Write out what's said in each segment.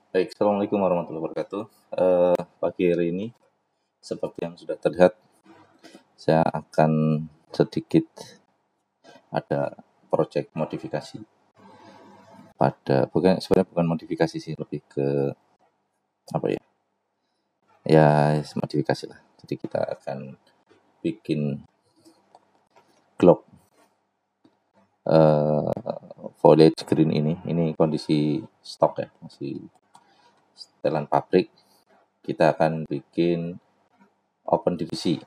Baik, Assalamualaikum warahmatullahi wabarakatuh. Pagi hari ini, seperti yang sudah terlihat, saya akan sedikit ada proyek modifikasi sebenarnya bukan modifikasi sih, lebih ke apa ya? Ya, modifikasi lah. Jadi kita akan bikin globe foliage green ini kondisi stok ya, masih setelan pabrik. Kita akan bikin open divisi.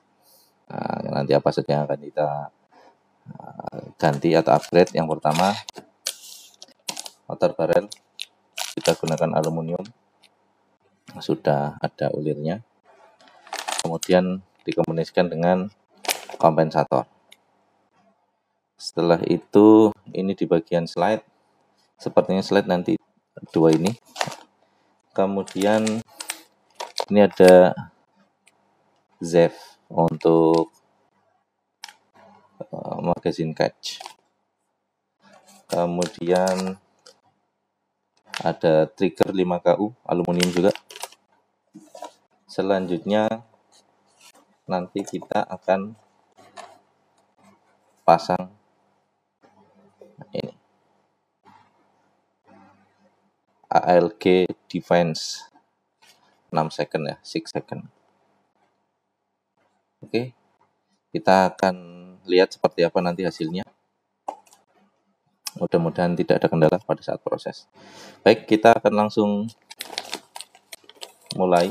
Nah, nanti apa saja yang akan kita ganti atau upgrade. Yang pertama, water barrel kita gunakan aluminium, sudah ada ulirnya, kemudian dikombinasikan dengan kompensator. Setelah itu, ini di bagian slide, sepertinya slide nanti dua ini. Kemudian ini ada ZEV untuk magazine catch. Kemudian ada trigger 5KU aluminium juga. Selanjutnya nanti kita akan pasang ini ALG Defense 6 second ya, 6 second. Oke, kita akan lihat seperti apa nanti hasilnya. Mudah-mudahan tidak ada kendala pada saat proses. Baik, kita akan langsung mulai.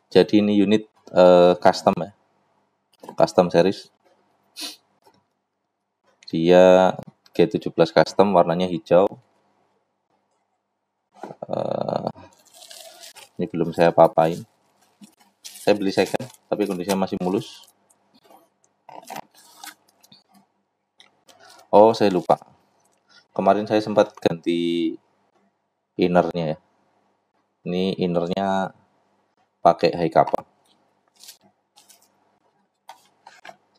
Jadi ini unit custom ya, custom series. Dia G17 custom, warnanya hijau. Ini belum saya papain. Saya beli second, tapi kondisinya masih mulus. Oh, saya lupa. Kemarin saya sempat ganti innernya ya. Ini innernya pakai high kappa.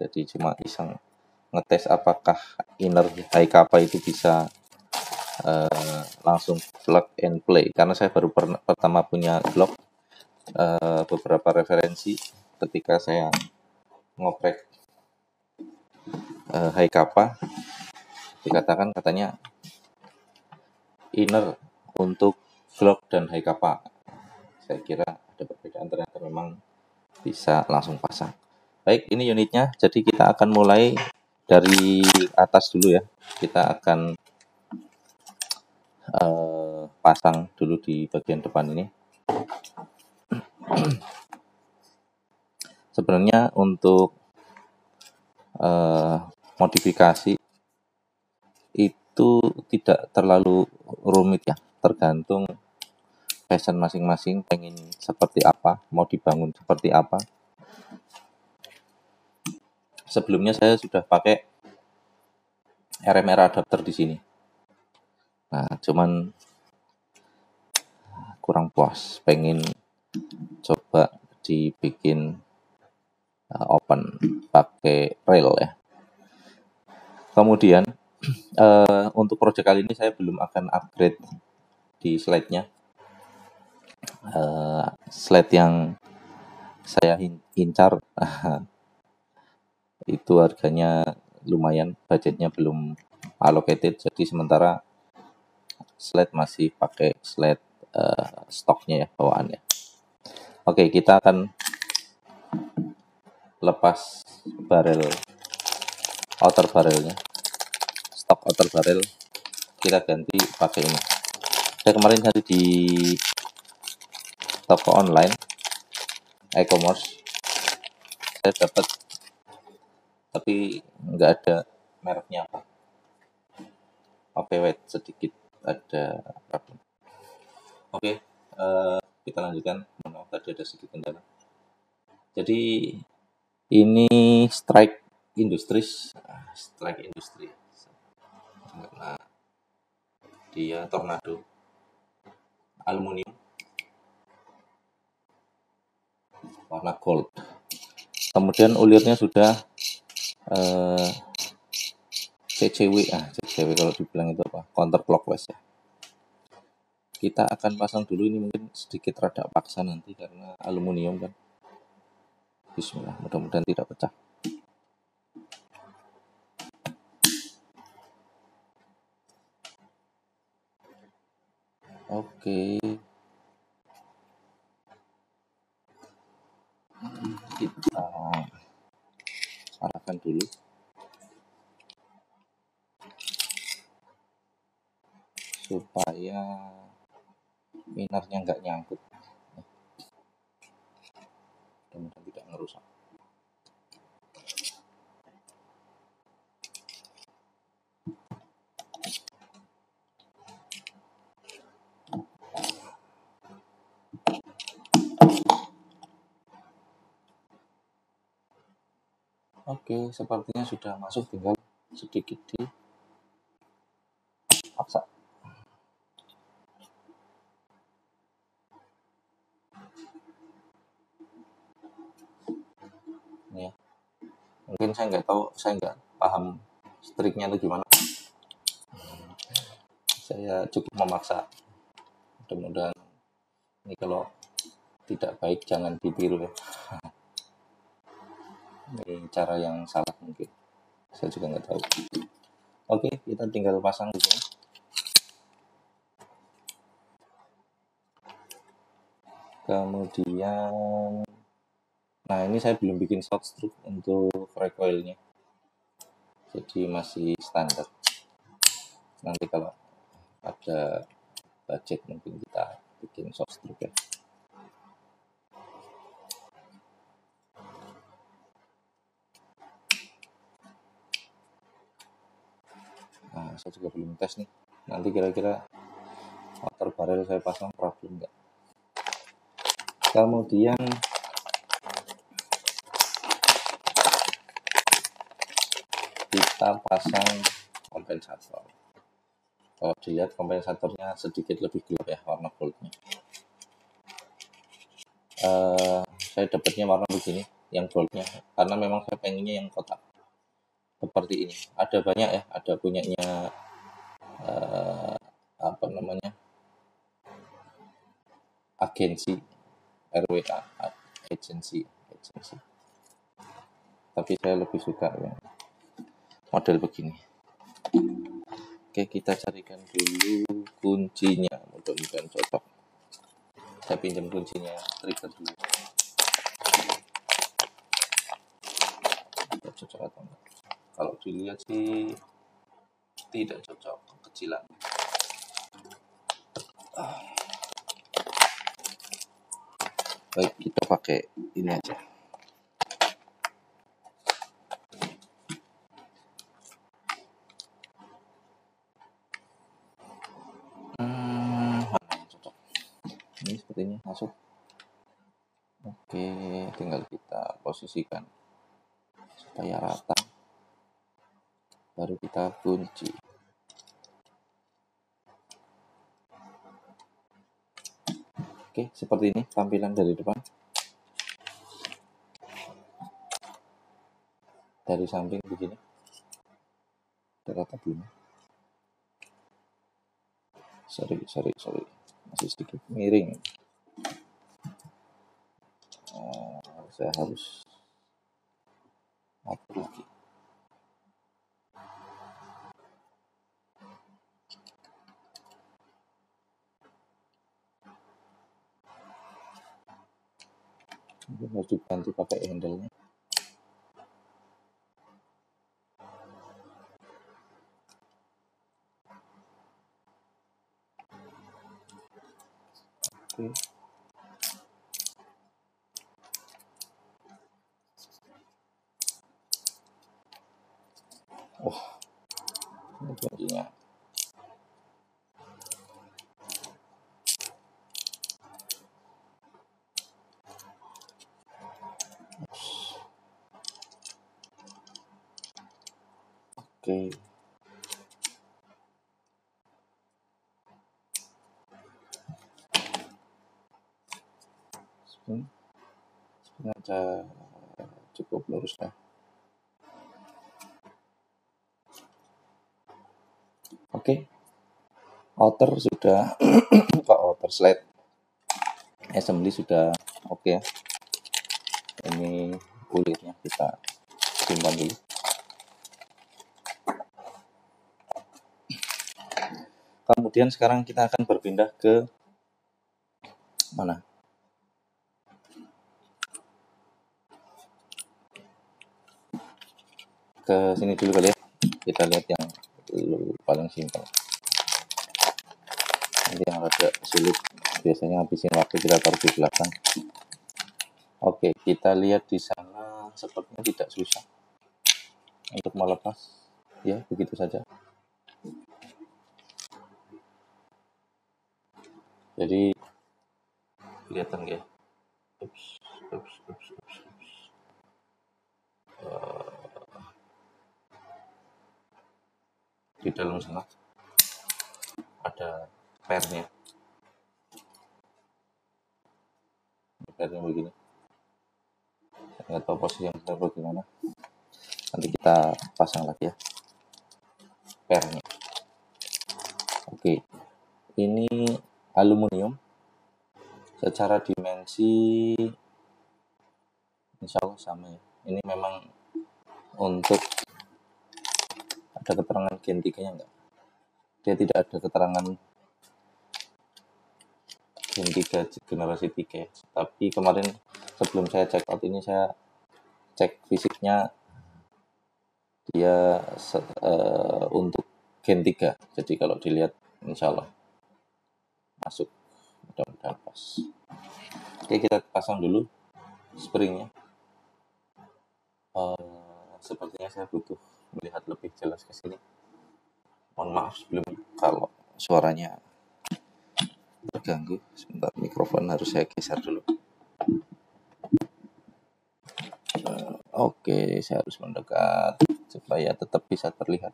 Jadi cuma iseng ngetes apakah inner high kappa itu bisa langsung plug and play. Karena saya baru pertama punya Glock, beberapa referensi ketika saya ngoprek high kappa dikatakan katanya inner untuk Glock dan high kappa. Saya kira ada perbedaan, ternyata memang bisa langsung pasang. Baik, ini unitnya. Jadi kita akan mulai dari atas dulu ya. Kita akan pasang dulu di bagian depan ini. Sebenarnya untuk modifikasi itu tidak terlalu rumit ya, tergantung passion masing-masing, pengen seperti apa, mau dibangun seperti apa. Sebelumnya saya sudah pakai RMR adapter di sini. Nah, cuman kurang puas, pengen coba dibikin open pakai rail ya. Kemudian untuk proyek kali ini saya belum akan upgrade di slide-nya. Slide yang saya incar itu harganya lumayan, budgetnya belum allocated, jadi sementara slide masih pakai slide stoknya ya, bawaannya. Oke, kita akan lepas barrel, outer barrelnya, stok outer barrel kita ganti pakai ini. Saya kemarin cari di toko online e-commerce, saya dapat tapi nggak ada mereknya apa. Oke, wait sedikit, ada problem. Oke, kita lanjutkan. Maaf, tadi ada sedikit kendala. Jadi ini Strike Industries, nah, dia tornado aluminium warna gold. Kemudian ulirnya sudah CCW kalau dibilang itu apa, counterclockwise ya. Kita akan pasang dulu, ini mungkin sedikit rada paksa nanti karena aluminium kan. Bismillah, mudah-mudahan tidak pecah. Oke, kita arahkan dulu supaya minarnya nggak nyangkut, mudah-mudahan tidak merusak. Oke, sepertinya sudah masuk, tinggal sedikit dipaksa. Ini ya. Mungkin saya nggak tahu, saya nggak paham striknya itu gimana. Saya cukup memaksa. Mudah-mudahan ini kalau tidak baik jangan ditiru ya. Ini cara yang salah mungkin. Saya juga nggak tahu. Oke, kita tinggal pasang di sini. Kemudian, nah ini saya belum bikin short stroke untuk recoilnya, jadi masih standar. Nanti kalau ada budget mungkin kita bikin short stroke ya. Nah, saya juga belum tes nih. Nanti kira-kira water barrel saya pasang problem nggak. Kemudian kita pasang kompensator. Kalau dilihat kompensatornya sedikit lebih gelap ya warna goldnya. Saya dapatnya warna begini, yang goldnya, karena memang saya pengennya yang kotak seperti ini. Ada banyak ya, ada punyanya apa namanya, agensi RWA, agensi. Tapi saya lebih suka yang model begini. Oke, kita carikan dulu kuncinya, mudah-mudahan cocok. Saya pinjam kuncinya trigger dulu. Cocok atau enggak? Kalau dilihat sih tidak cocok, kecilan. Baik, kita pakai ini aja. Mana yang cocok? Ini sepertinya masuk. Oke, tinggal kita posisikan supaya rata. Baru kita kunci. Oke, seperti ini tampilan dari depan. Dari samping begini. Rata belum? Sorry. Masih sedikit miring. Saya harus atur lagi. Mungkin harus dibantu pakai handle-nya. Oke. Wah, ini kuncinya. Oke. Sebenarnya cukup lurus ya. Oke. outer sudah outer slide assembly sudah oke. Ini kulitnya kita simpan dulu. Kemudian sekarang kita akan berpindah ke mana? Ke sini dulu kali ya. Kita lihat yang paling simpel. Nanti yang agak sulit biasanya habisin waktu kita taruh di belakang. Oke, kita lihat di sana sepertinya tidak susah untuk melepas. Ya, begitu saja. Jadi kelihatan ya. Di dalam sana ada pernya. Pernya begini. Saya nggak tahu posisi yang benar bagaimana. Nanti kita pasang lagi ya pernya. Oke, ini aluminium. Secara dimensi insya Allah sama ya. Ini memang untuk ada keterangan Gen 3 nya enggak? Dia tidak ada keterangan Gen 3 generasi 3. Tapi kemarin sebelum saya check out ini saya cek fisiknya dia untuk Gen 3. Jadi kalau dilihat insya Allah masuk, mudah-mudahan pas. Oke, kita pasang dulu springnya. Sepertinya saya butuh melihat lebih jelas ke sini. Mohon maaf sebelumnya kalau suaranya terganggu. Sebentar, mikrofon harus saya geser dulu. Oke, saya harus mendekat supaya tetap bisa terlihat.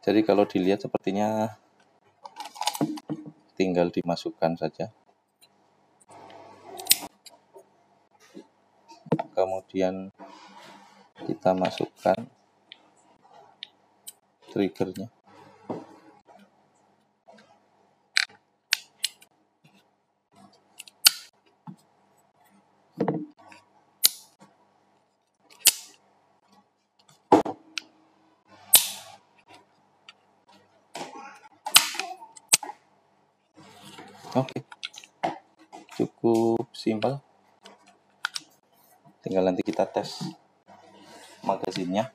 Jadi kalau dilihat sepertinya tinggal dimasukkan saja. Kemudian kita masukkan triggernya. Oke, cukup simpel. Tinggal nanti kita tes magazinnya.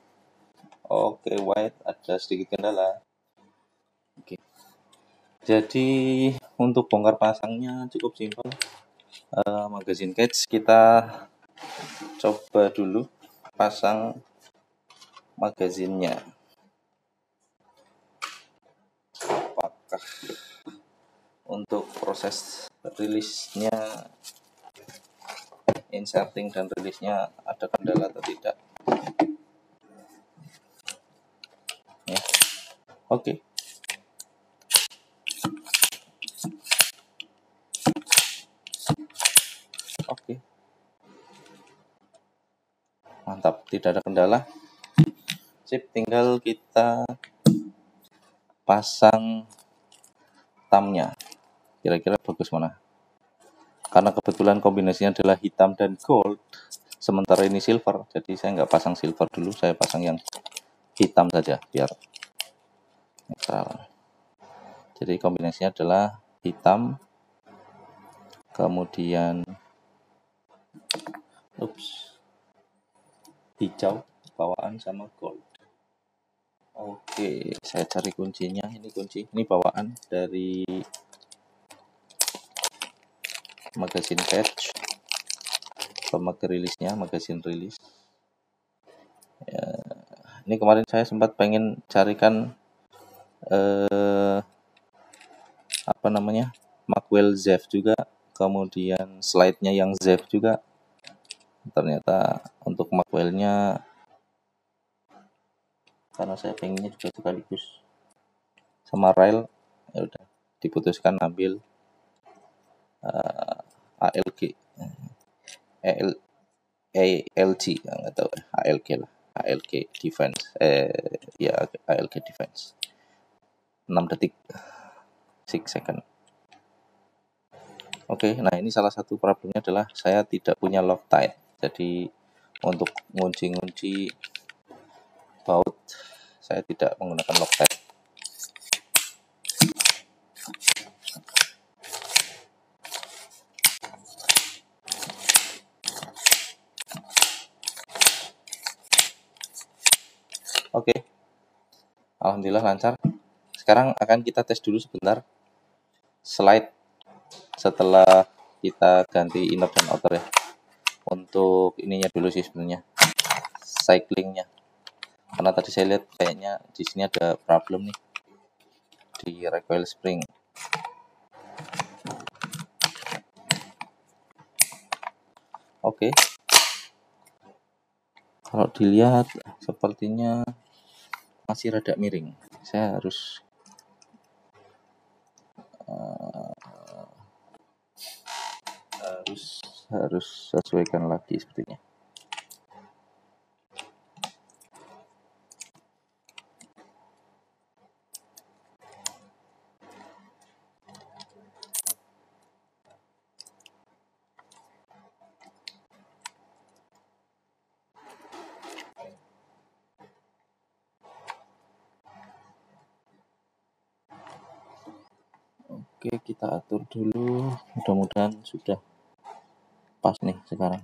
Oke, white ada sedikit kendala. Oke. Jadi untuk bongkar pasangnya cukup simpel. Magazin catch kita coba dulu pasang magazinnya. Apakah untuk proses rilisnya, inserting dan rilisnya ada kendala atau tidak? Ya, oke. Oke, mantap, tidak ada kendala. Sip, tinggal kita pasang tamnya. Kira-kira bagus mana? Karena kebetulan kombinasinya adalah hitam dan gold, sementara ini silver, jadi saya nggak pasang silver dulu, saya pasang yang hitam saja biar netral. Jadi kombinasinya adalah hitam, kemudian hijau bawaan sama gold. Oke, saya cari kuncinya. Ini kunci, ini bawaan dari magazin catch. Pemakai rilisnya, magazin rilis. Ya, ini kemarin saya sempat pengen carikan Maxwell Zev juga, kemudian slide-nya yang Zev juga. Ternyata untuk Maxwell-nya karena saya pengennya juga sekaligus sama rail. Ya udah diputuskan ambil ALG, EL, ALG, nggak tahu, ALG lah, ALG Defense, ya ALG Defense, 6 detik, 6 second. Oke, nah ini salah satu problemnya adalah saya tidak punya Loctite. Jadi untuk ngunci baut saya tidak menggunakan Loctite. Oke, alhamdulillah lancar. Sekarang akan kita tes dulu sebentar slide setelah kita ganti inner dan outer ya. Untuk ininya dulu sih sebenarnya, cyclingnya. Karena tadi saya lihat kayaknya di sini ada problem nih di recoil spring. Oke. Kalau dilihat sepertinya masih rada miring. Saya harus sesuaikan lagi sepertinya. Oke, kita atur dulu. Mudah-mudahan sudah pas nih sekarang.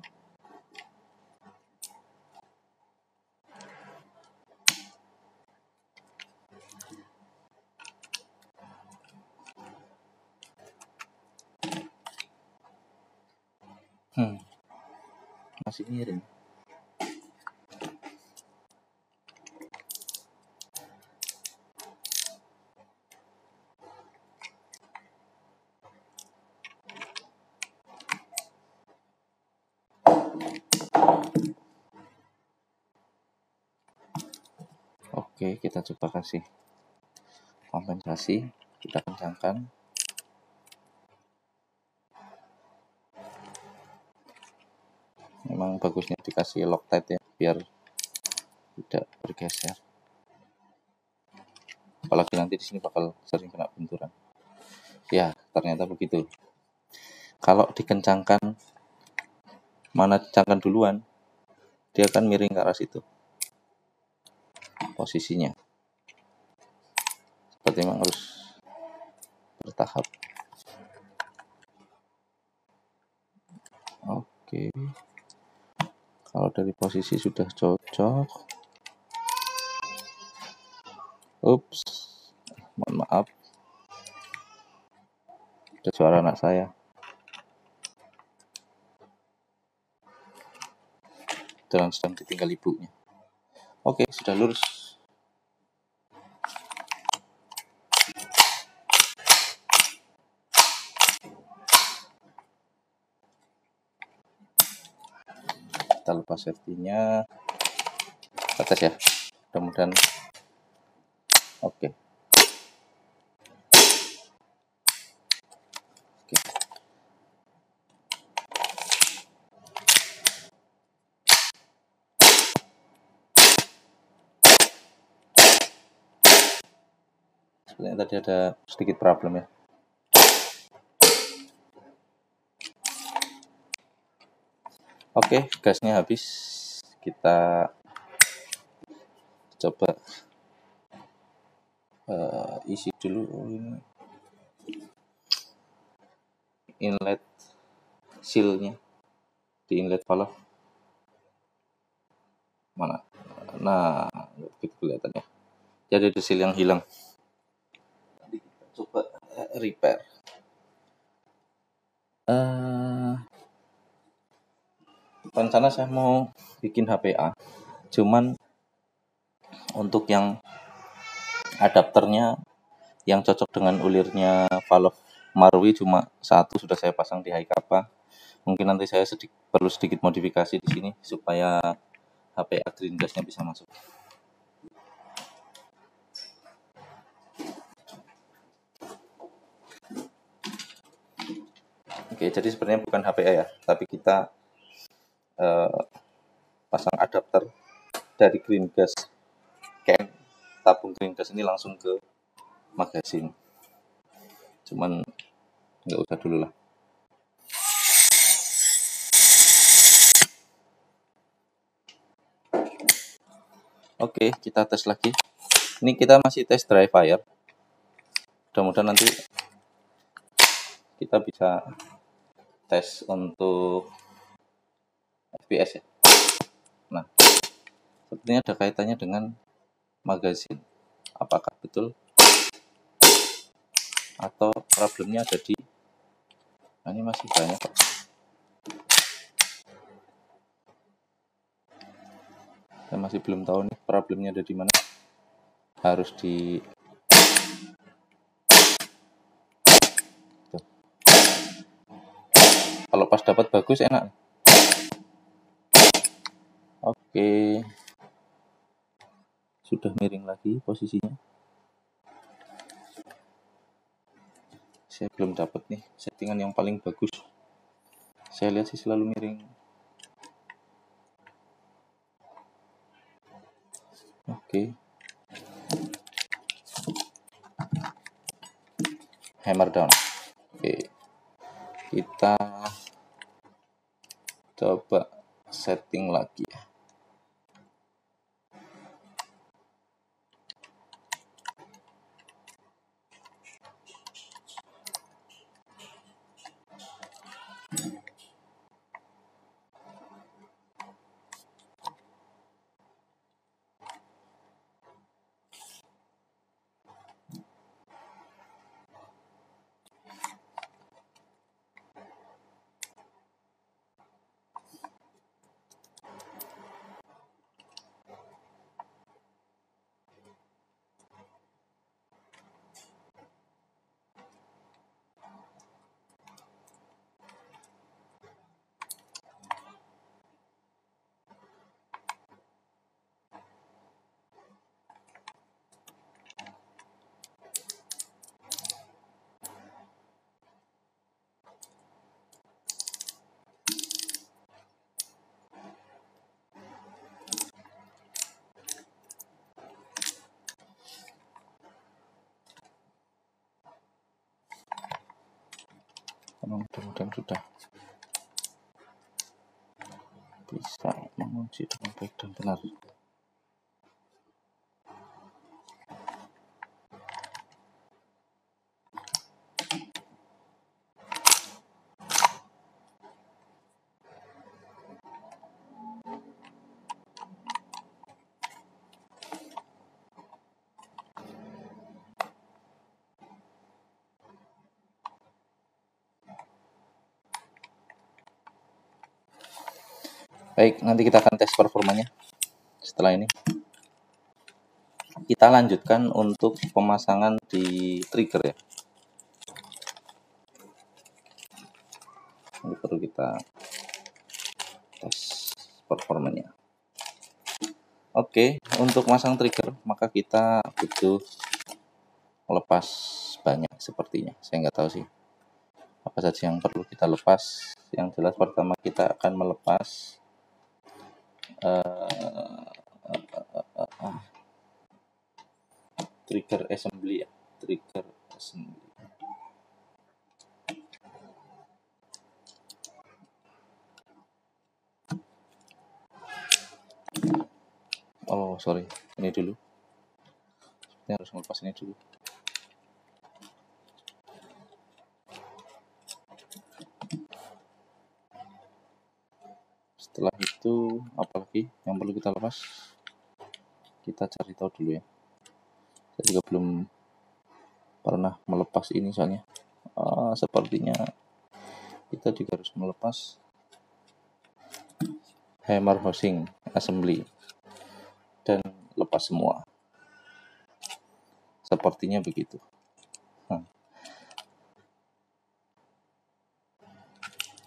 Masih miring. Oke, kita coba kasih kompensasi, kita kencangkan. Memang bagusnya dikasih Loctite ya, biar tidak bergeser. Apalagi nanti di sini bakal sering kena benturan. Ya, ternyata begitu. Kalau dikencangkan, mana kencangkan duluan, dia akan miring ke arah situ. Posisinya. Seperti memang harus bertahap. Oke. Kalau dari posisi sudah cocok. Ups. Mohon maaf. Ada suara anak saya. Dan sedang ditinggal ibunya. Oke, sudah lurus. Kita lepas safety-nya. Kita tes ya. Mudah-mudahan oke. Sebenarnya tadi ada sedikit problem ya. Oke, gasnya habis. Kita coba isi dulu inlet seal-nya di inlet valve. Mana? Nah, begitu kelihatannya. Jadi ada seal yang hilang. Nanti kita coba repair. Rencana saya mau bikin HPA, cuman untuk yang adapternya yang cocok dengan ulirnya valve Marui cuma satu, sudah saya pasang di high kappa. Mungkin nanti saya perlu sedikit modifikasi di sini supaya HPA green gasnya bisa masuk. Oke, jadi sebenarnya bukan HPA ya, tapi kita pasang adapter dari green gas can, tabung green gas ini langsung ke magasin. Cuman nggak usah dulu lah. Oke, kita tes lagi. Ini kita masih tes dry fire. Mudah-mudahan nanti kita bisa tes untuk FPS ya. Nah, sepertinya ada kaitannya dengan magasin. Apakah betul atau problemnya ada di ini masih banyak kok. Saya masih belum tahu nih problemnya ada di mana. Harus di tuh. Kalau pas dapat bagus enak. Oke. Sudah miring lagi posisinya. Saya belum dapat nih settingan yang paling bagus. Saya lihat sih selalu miring. Oke. Hammer down. Oke. Kita coba setting lagi ya. Mudah-mudahan sudah bisa mengunci dengan baik dan benar. Baik, nanti kita akan tes performanya. Setelah ini kita lanjutkan untuk pemasangan di trigger ya. Ini perlu kita tes performanya. Oke, untuk masang trigger maka kita butuh lepas banyak sepertinya. Saya nggak tahu sih apa saja yang perlu kita lepas. Yang jelas pertama kita akan melepas trigger assembly ya, trigger assembly. Oh sorry, ini dulu. Ini harus melepas ini dulu. Setelah itu apalagi yang perlu kita lepas? Kita cari tahu dulu ya. Saya juga belum pernah melepas ini soalnya. Sepertinya kita juga harus melepas hammer housing assembly dan lepas semua. Sepertinya begitu.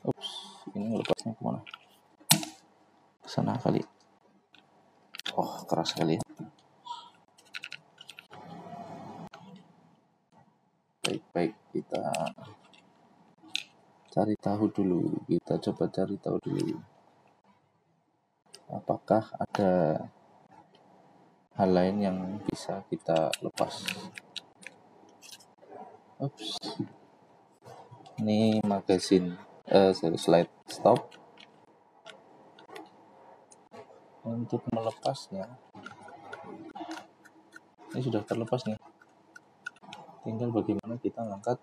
Ups, ini lepasnya kemana? Kesana kali. Oh, keras sekali ya. Baik, kita cari tahu dulu. Kita coba cari tahu dulu. Apakah ada hal lain yang bisa kita lepas? Oops. Ini magazine slide stop. Untuk melepasnya, ini sudah terlepas nih. Tinggal bagaimana kita ngangkat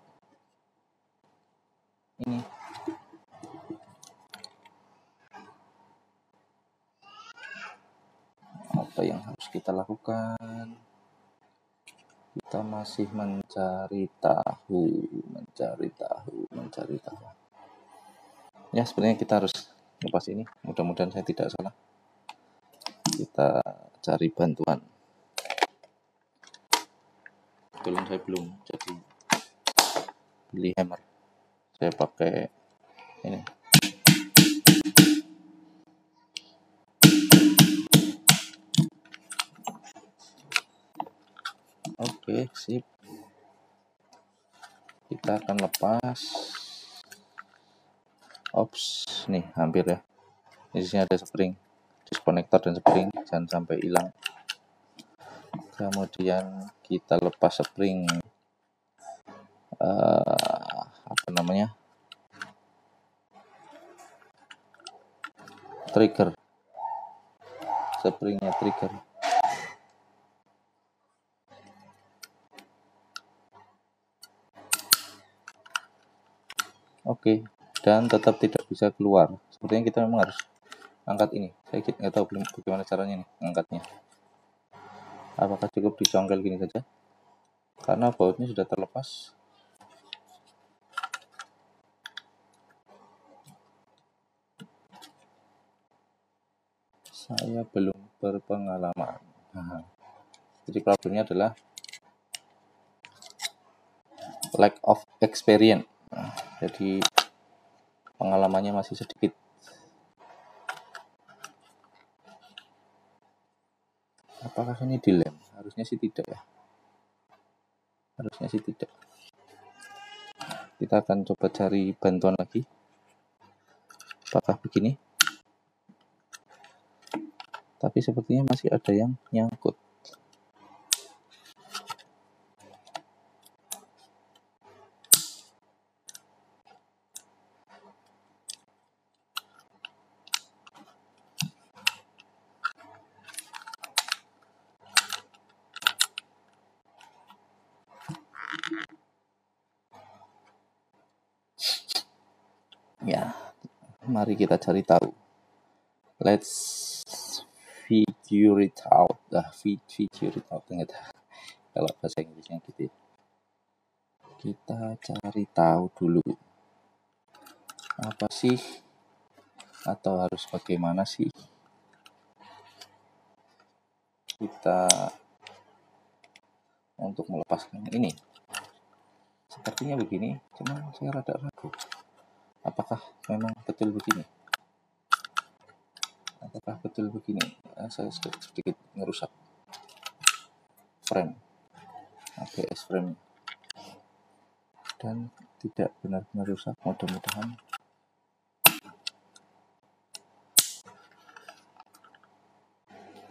ini. Apa yang harus kita lakukan? Kita masih mencari tahu. Ya, sebenarnya kita harus lepas ini. Mudah-mudahan saya tidak salah. Kita cari bantuan. Kebetulan saya belum jadi beli hammer. Saya pakai ini. Oke, sip. Kita akan lepas. Ops, nih hampir ya. Di sini ada spring, diskonektor dan spring, jangan sampai hilang. Kemudian kita lepas spring, apa namanya, trigger, springnya trigger. Oke, dan tetap tidak bisa keluar. Sepertinya kita memang harus angkat ini. Saya nggak tahu bagaimana caranya nih angkatnya. Apakah cukup dicongkel gini saja? Karena bautnya sudah terlepas. Saya belum berpengalaman. Jadi problemnya adalah lack of experience. Jadi pengalamannya masih sedikit. Apakah ini dilem? Harusnya sih tidak ya. Harusnya sih tidak. Kita akan coba cari bantuan lagi. Apakah begini? Tapi sepertinya masih ada yang nyangkut. Ya, mari kita cari tahu. Let's figure it out. Figure it out. Kalau bahasa Inggrisnya gitu ya. Kita cari tahu dulu. Apa sih? Atau harus bagaimana sih? Kita untuk melepaskan ini. Sepertinya begini, cuma saya rada ragu. Apakah memang betul begini? Saya sedikit merusak frame, ABS frame, dan tidak benar-benar rusak. Mudah-mudahan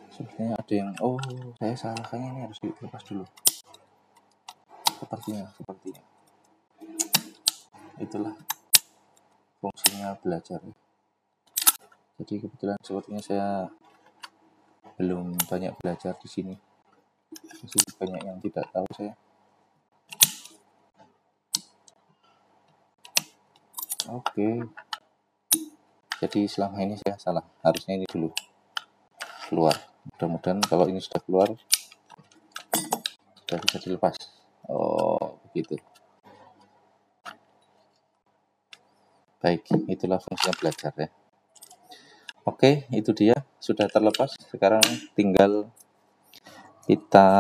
sebenarnya ada yang saya salah, kayaknya ini harus dilepas dulu. Sepertinya itulah fungsinya belajar. Jadi kebetulan sepertinya saya belum banyak belajar di sini, masih banyak yang tidak tahu saya. Oke. Jadi selama ini saya salah, harusnya ini dulu keluar. Mudah-mudahan kalau ini sudah keluar sudah bisa dilepas. Oh, begitu. Baik, itulah fungsinya belajar ya. Oke, itu dia sudah terlepas. Sekarang tinggal kita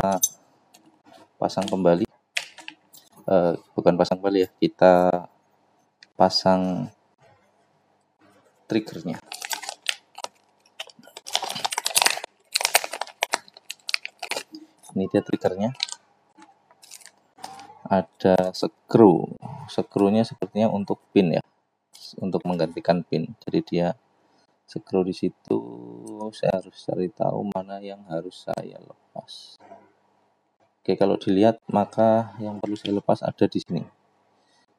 pasang kembali. Bukan pasang kembali ya, kita pasang triggernya. Ini dia triggernya. Ada skrunya sepertinya untuk pin ya. untuk menggantikan pin. Jadi dia scroll di situ, saya harus cari tahu mana yang harus saya lepas. Oke, kalau dilihat maka yang perlu saya lepas ada di sini.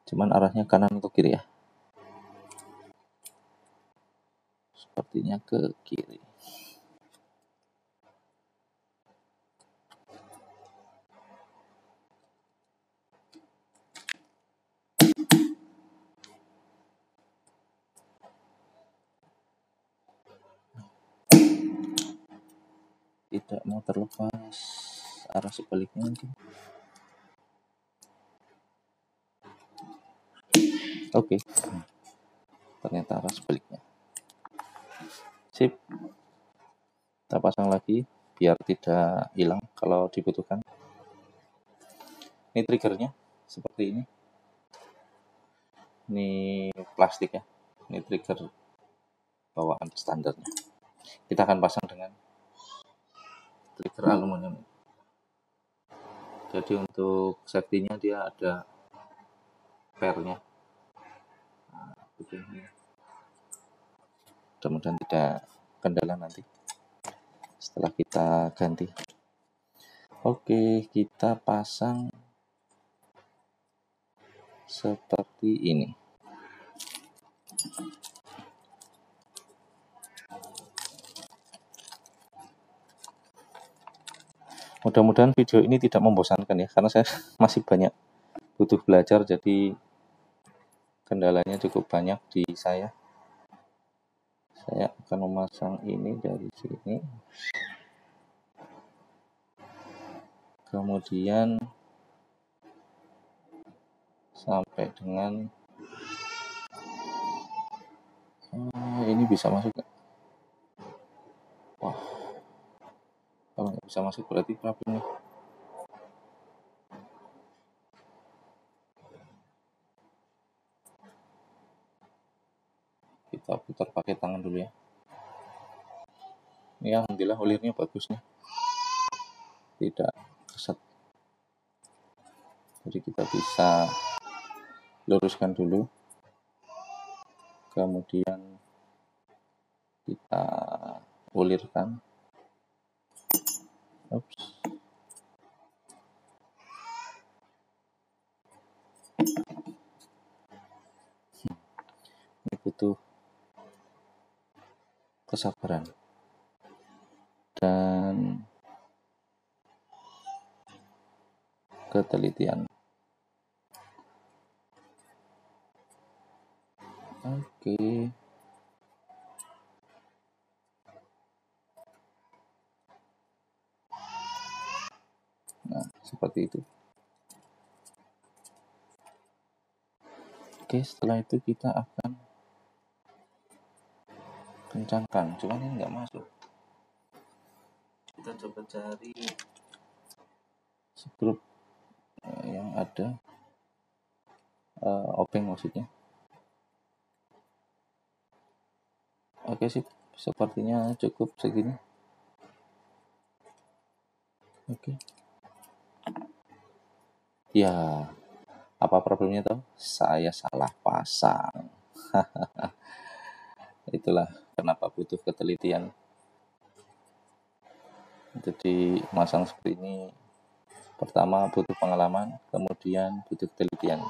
Cuman arahnya kanan atau kiri ya? Sepertinya ke kiri. Tidak mau terlepas, arah sebaliknya mungkin. Oke, ternyata arah sebaliknya. Sip, kita pasang lagi biar tidak hilang kalau dibutuhkan. Ini triggernya seperti ini. Ini plastik ya, ini trigger bawaan standarnya. Kita akan pasang dengan trigger aluminium. Jadi untuk safety-nya dia ada pair-nya. Nah, begini. Mudah-mudahan tidak kendala nanti setelah kita ganti. Oke, kita pasang seperti ini. Mudah-mudahan video ini tidak membosankan ya, karena saya masih banyak butuh belajar, jadi kendalanya cukup banyak di saya. Saya akan memasang ini dari sini, kemudian sampai dengan ini bisa masuk gak? Wah, kalau nggak bisa masuk berarti problemnya. Kita putar pakai tangan dulu ya. Ini alhamdulillah ulirnya bagus nih, tidak keset. Jadi kita bisa luruskan dulu, kemudian kita ulirkan. Ups. Ini butuh kesabaran dan ketelitian. Oke. Nah, seperti itu. Oke, setelah itu kita akan kencangkan, cuman ini nggak masuk. Kita coba cari skrup yang ada obeng maksudnya. Oke sih, sepertinya cukup segini. Oke. Ya, apa problemnya tuh? Saya salah pasang. Itulah kenapa butuh ketelitian. Jadi masang seperti ini pertama butuh pengalaman, kemudian butuh ketelitian.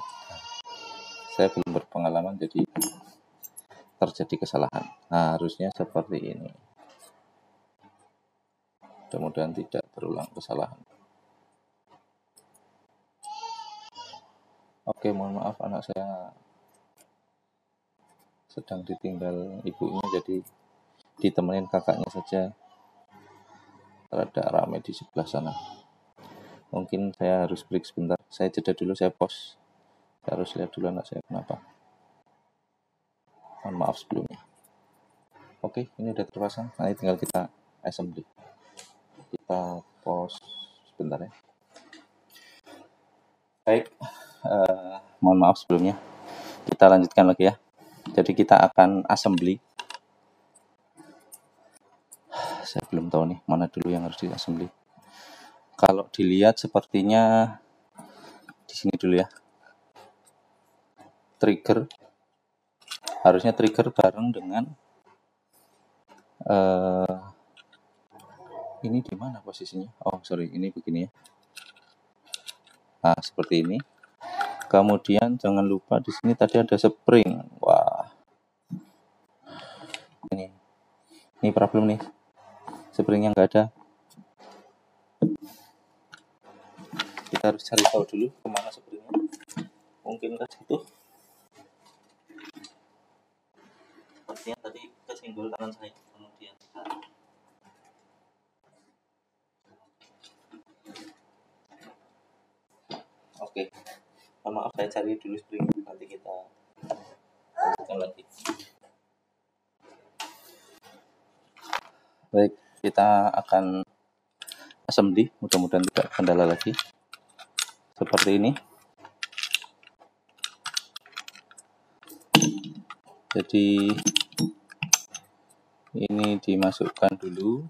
Saya belum berpengalaman, jadi terjadi kesalahan. Nah, harusnya seperti ini. Mudah-mudahan tidak terulang kesalahan. Oke, mohon maaf anak saya sedang ditinggal ibunya, jadi ditemenin kakaknya saja. Rada ramai di sebelah sana. Mungkin saya harus break sebentar. Saya jeda dulu, saya pause. Saya harus lihat dulu anak saya kenapa. Mohon maaf sebelumnya. Oke, ini udah terpasang. Nah, tinggal kita assembly. Kita pause sebentar ya. Baik, mohon maaf sebelumnya. Kita lanjutkan lagi ya. Jadi kita akan assembly. Saya belum tahu nih mana dulu yang harus di-assembly. Kalau dilihat sepertinya di sini dulu ya. Trigger harusnya trigger bareng dengan ini di mana posisinya? Oh sorry, ini begini ya. Nah seperti ini. Kemudian jangan lupa di sini tadi ada spring. Wah, ini problem nih. Springnya nggak ada. Kita harus cari tahu dulu kemana springnya. Mungkin ke situ. Sepertinya tadi kesenggol tangan saya. Kemudian oke. Maaf, saya cari dulu spring. Nanti kita lanjutkan lagi. Baik, kita akan assembly. Mudah-mudahan tidak kendala lagi. Seperti ini. Jadi ini dimasukkan dulu,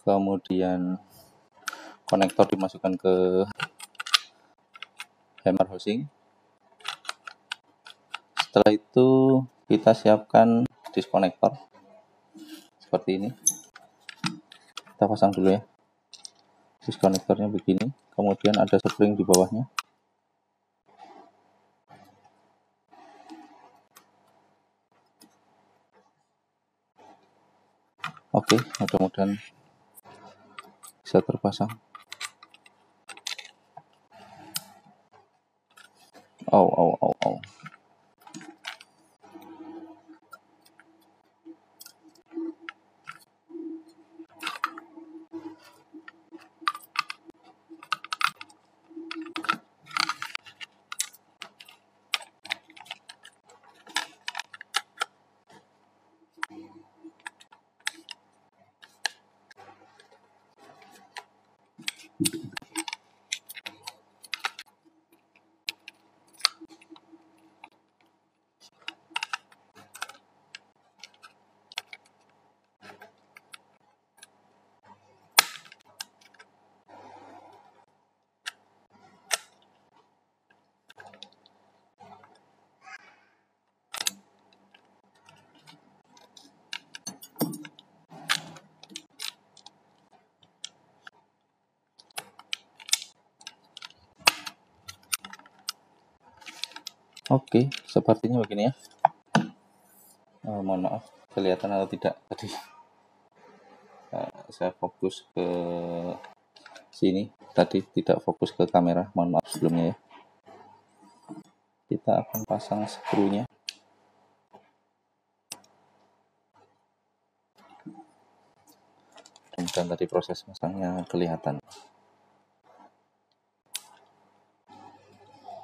kemudian konektor dimasukkan ke hammer housing. Setelah itu kita siapkan diskonektor seperti ini. Kita pasang dulu ya. Diskonektornya begini, kemudian ada spring di bawahnya. Oke, mudah-mudahan bisa terpasang. Oh. Oke, sepertinya begini ya. Mohon maaf, kelihatan atau tidak tadi. Saya fokus ke sini, tadi tidak fokus ke kamera. Mohon maaf sebelumnya ya. Kita akan pasang skrunya. Dan tadi proses masangnya kelihatan.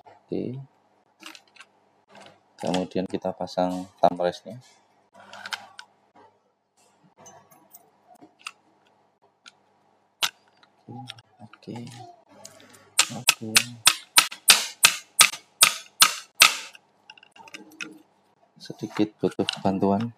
Oke. Kemudian kita pasang thumb rest-nya. Oke. Sedikit butuh bantuan.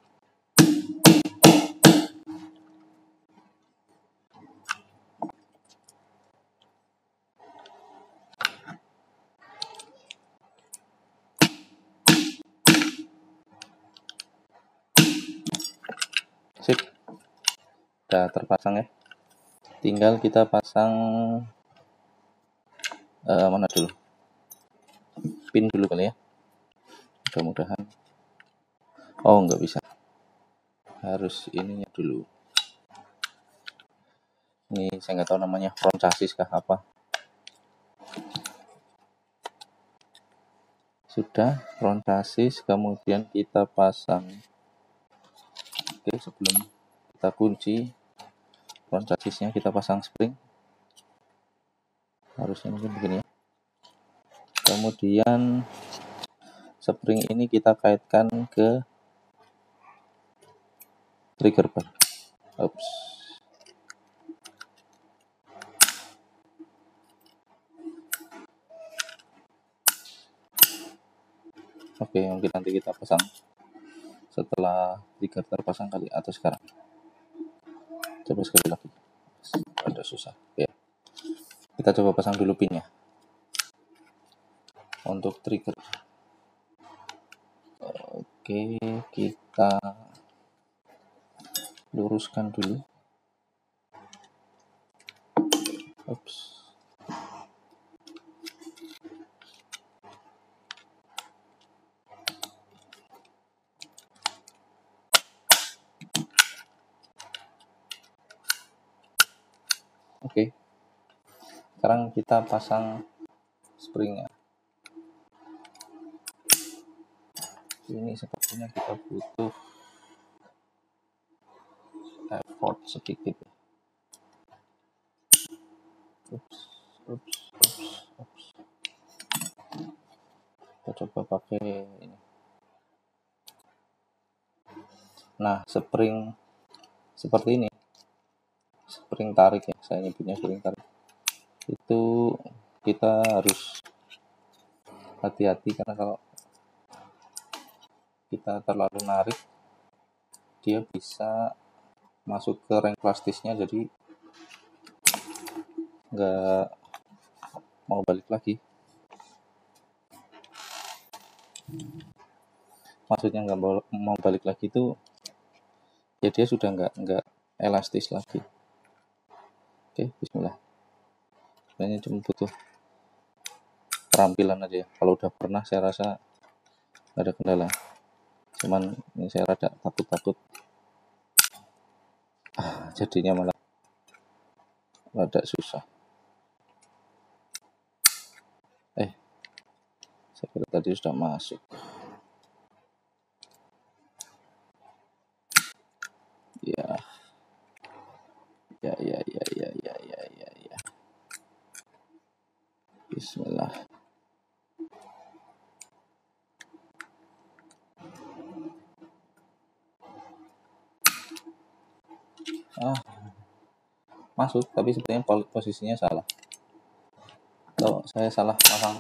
Sip. Udah terpasang ya. Tinggal kita pasang mana dulu? Pin dulu kali ya. Mudah-mudahan. Oh, nggak bisa. Harus ininya dulu. Ini saya nggak tahu namanya, front chassis kah apa. Sudah, front chassis, kemudian kita pasang. Oke, sebelum kita kunci front chassisnya, kita pasang spring. Harusnya mungkin begini ya. Kemudian spring ini kita kaitkan ke trigger bar. Oops. Oke, mungkin nanti kita pasang setelah trigger terpasang kali atau sekarang. Coba sekali lagi. Ada susah. Ya. Kita coba pasang dulu pinnya. Untuk trigger. Oke, kita luruskan dulu. Ups. Oke. Sekarang kita pasang springnya. Ini sepertinya kita butuh effort sedikit. Ups. Kita coba pakai ini. Nah, spring seperti ini. Spring tarik ya, saya nyebutnya spring tarik. Itu kita harus hati-hati karena kalau kita terlalu narik, dia bisa masuk ke ring plastisnya, jadi nggak mau balik lagi. Maksudnya nggak mau balik lagi itu ya dia sudah nggak elastis lagi. Oke, bismillah. Sebenarnya cuma butuh keterampilan aja ya. Kalau udah pernah saya rasa nggak ada kendala. Cuman ini saya rada takut jadinya malah rada susah. Saya kira tadi sudah masuk. Ya. Bismillah. Masuk, tapi sebenarnya posisinya salah. Oh, saya salah pasang.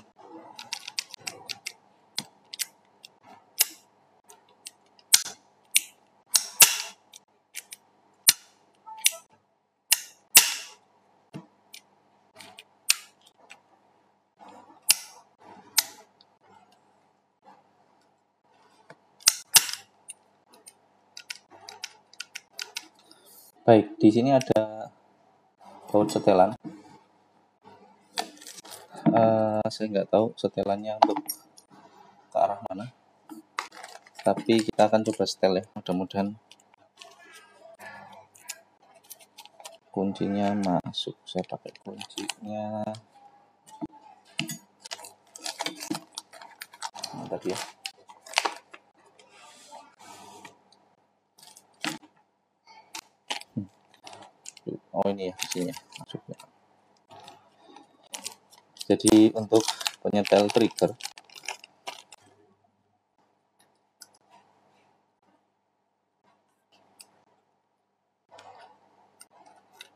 Baik, di sini ada baut setelan. Saya nggak tahu setelannya untuk ke arah mana, tapi kita akan coba setel ya, mudah-mudahan kuncinya masuk. Saya pakai kuncinya tadi ya. Oh ini ya isinya masuknya. Jadi untuk penyetel trigger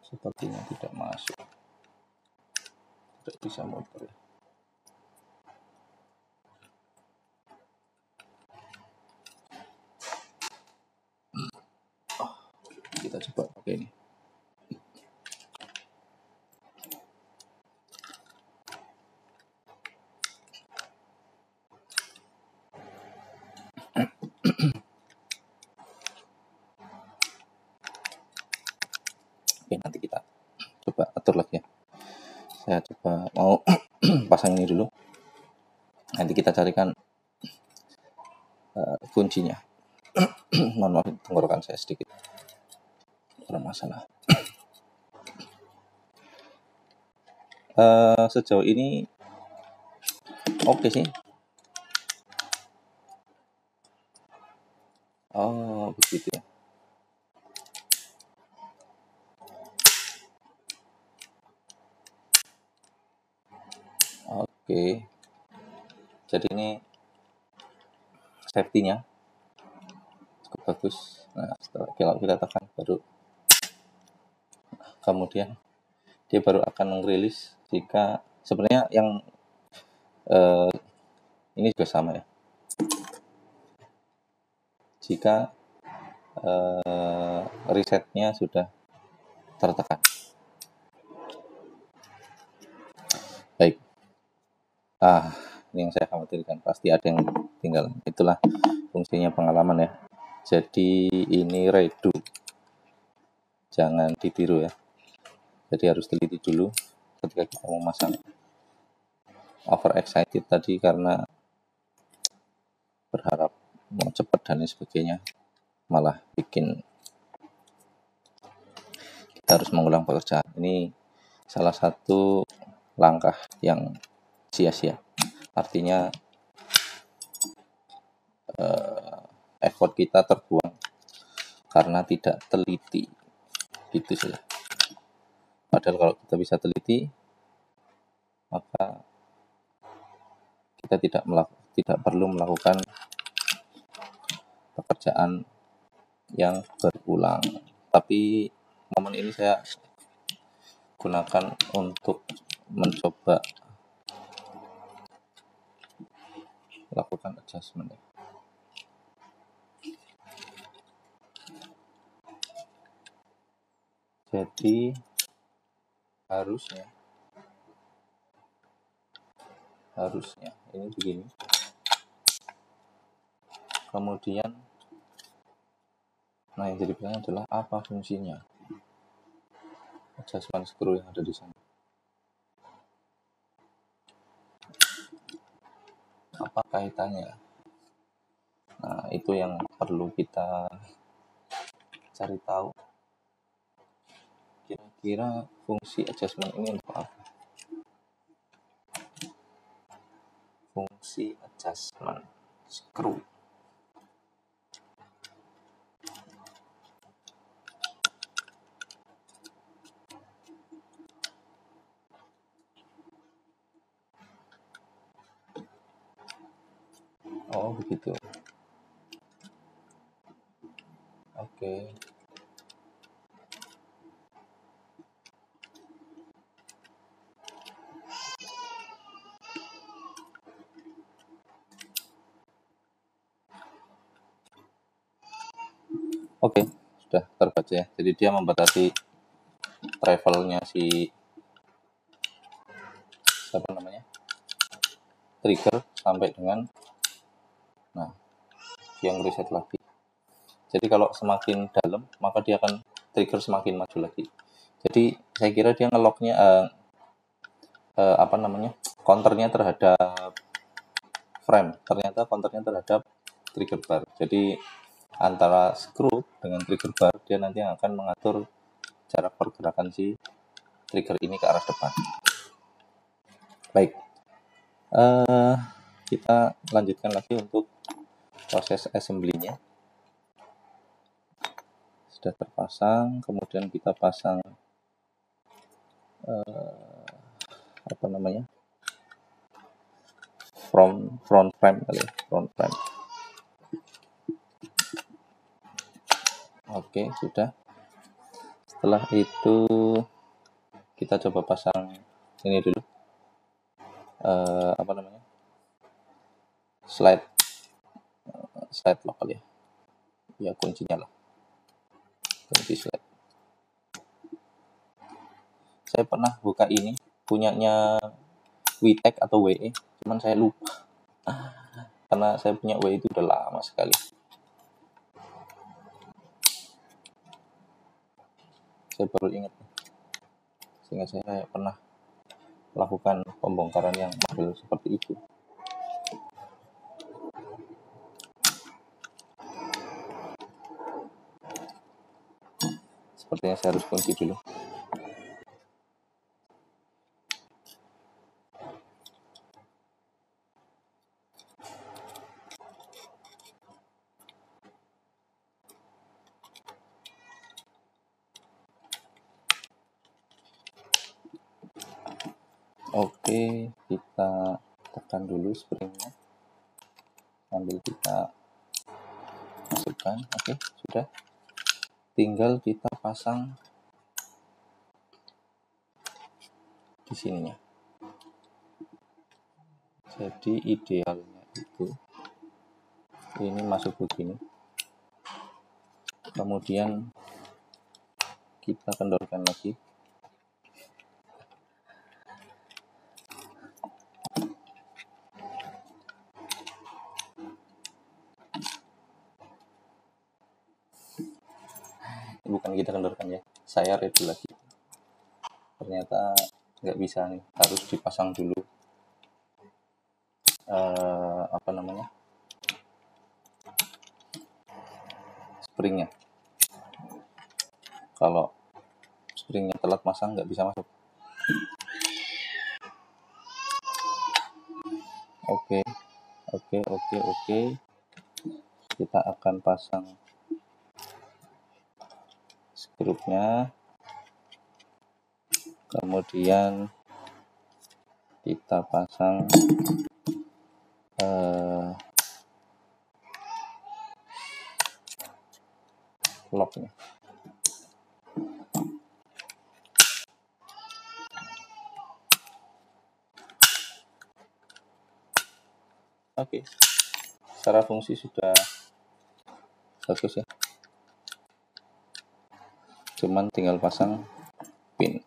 sepertinya tidak masuk, tidak bisa muter. Kita coba pakai ini. Oke, nanti kita coba atur lagi ya. Saya coba mau pasang ini dulu. Nanti kita carikan kuncinya. Mohon maaf, tenggorokan saya sedikit bermasalah. Sejauh ini oke sih. Oh begitu ya. Oke. Jadi ini safety-nya cukup bagus. Nah, setelah kita tekan baru kemudian dia baru akan merilis jika sebenarnya yang ini juga sama ya. Jika resetnya sudah tertekan. Baik. Ini yang saya khawatirkan, pasti ada yang tinggal. Itulah fungsinya pengalaman ya. Jadi ini redo, jangan ditiru ya. Jadi harus teliti dulu ketika kita mau masang. Over excited tadi karena berharap mau cepat dan lain sebagainya, malah bikin kita harus mengulang pekerjaan. Ini salah satu langkah yang sia-sia. Artinya effort kita terbuang karena tidak teliti, gitu saja. Padahal kalau kita bisa teliti, maka kita tidak perlu melakukan pekerjaan yang berulang. Tapi momen ini saya gunakan untuk mencoba lakukan adjustment ya. Jadi harusnya ini begini. Kemudian nah yang jadi pertanyaan adalah apa fungsinya adjustment screw yang ada di sana, apa kaitannya. Nah itu yang perlu kita cari tahu, kira-kira fungsi adjustment ini untuk apa. Fungsi adjustment screw. Oh begitu. Oke. Oke, sudah terbaca ya. Jadi dia membatasi travelnya si trigger sampai dengan yang reset lagi. Jadi kalau semakin dalam maka dia akan trigger semakin maju lagi. Jadi saya kira dia ngeloknya counternya terhadap frame, ternyata counternya terhadap trigger bar. Jadi antara screw dengan trigger bar dia nanti akan mengatur jarak pergerakan si trigger ini ke arah depan. Baik, kita lanjutkan lagi untuk proses assembly-nya. Sudah terpasang, kemudian kita pasang front frame kali ya, front frame. Oke, sudah. Setelah itu kita coba pasang ini dulu, slide lock kali ya, kuncinya lah, kunci slide. Saya pernah buka ini punyanya WeTech atau WE, cuman saya lupa karena saya punya WE itu udah lama sekali. Saya baru ingat, sehingga saya pernah melakukan pembongkaran yang model seperti itu. Sepertinya saya harus kunci dulu. Oke, kita tekan dulu springnya sambil kita masukkan. Oke, sudah. Tinggal kita pasang di sininya. Jadi idealnya itu ini masuk begini, kemudian kita kendorkan lagi. bukan kita kendorkan ya, saya ready lagi. Ternyata nggak bisa nih, harus dipasang dulu apa namanya, springnya. Kalau springnya telat masang nggak bisa masuk. Oke, kita akan pasang skrupnya, kemudian kita pasang locknya. Oke, secara fungsi sudah bagus ya, cuman tinggal pasang pin.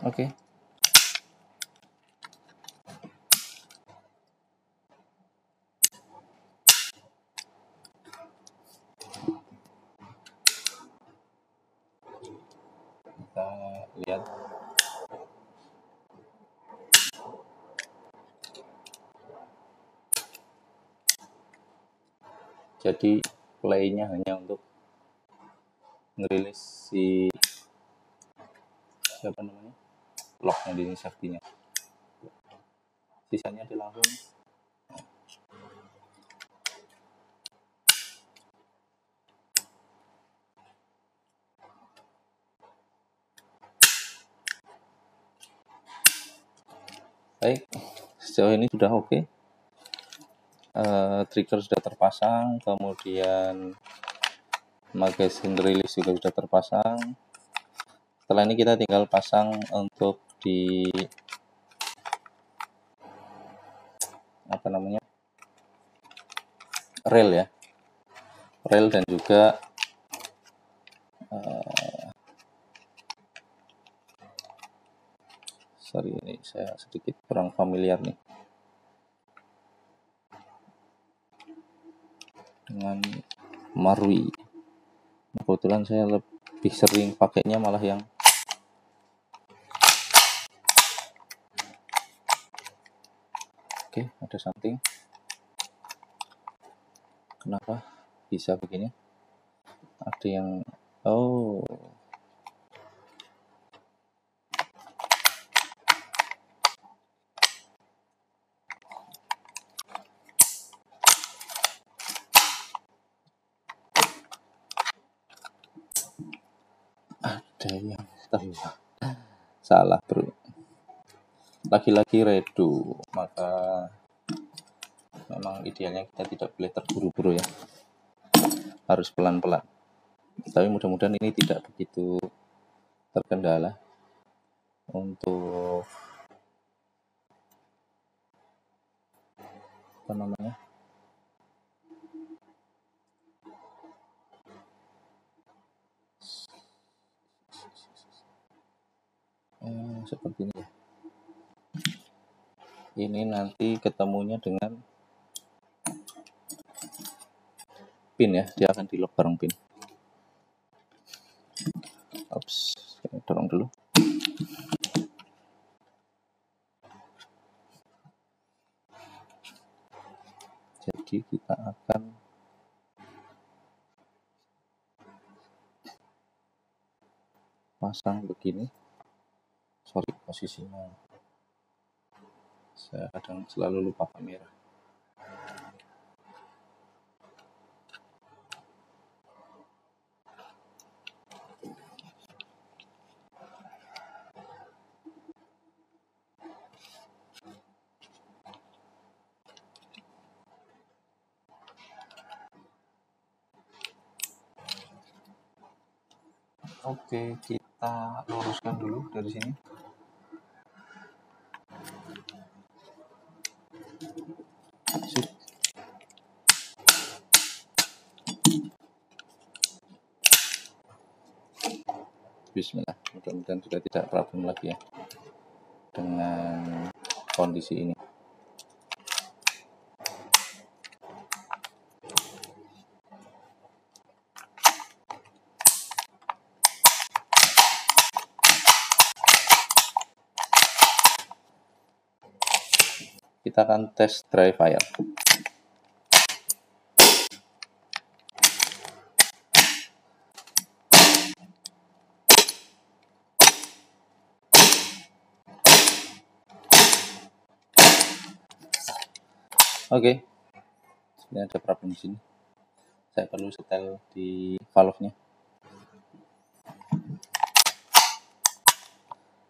Oke. Kita lihat. Jadi play-nya hanya untuk ngerilis si siapa namanya, locknya di safety-nya. Sisanya di langsung baik. Sejauh ini sudah oke. Trigger sudah terpasang, kemudian magazine release juga sudah terpasang. Setelah ini kita tinggal pasang untuk di apa namanya, rel ya, rel, dan juga sorry, ini saya sedikit kurang familiar nih dengan Marui. Kebetulan saya lebih sering pakainya malah yang oke, ada something. Kenapa bisa begini? Ada yang ada yang salah bro, lagi-lagi redo, maka memang idealnya kita tidak boleh terburu-buru ya, harus pelan-pelan. Tapi mudah-mudahan ini tidak begitu terkendala untuk apa namanya, seperti ini ya. Ini nanti ketemunya dengan pin ya, dia akan di lock bareng pin. Ops, saya dorong dulu. Jadi kita akan pasang begini. Sorry, posisinya saya kadang selalu lupa kamera. Oke, kita luruskan dulu dari sini. Sip. Bismillah, mudah-mudahan sudah tidak problem lagi ya dengan kondisi ini. Kita akan tes dry fire. Oke, ini ada problem di sini. Saya perlu setel di valve-nya.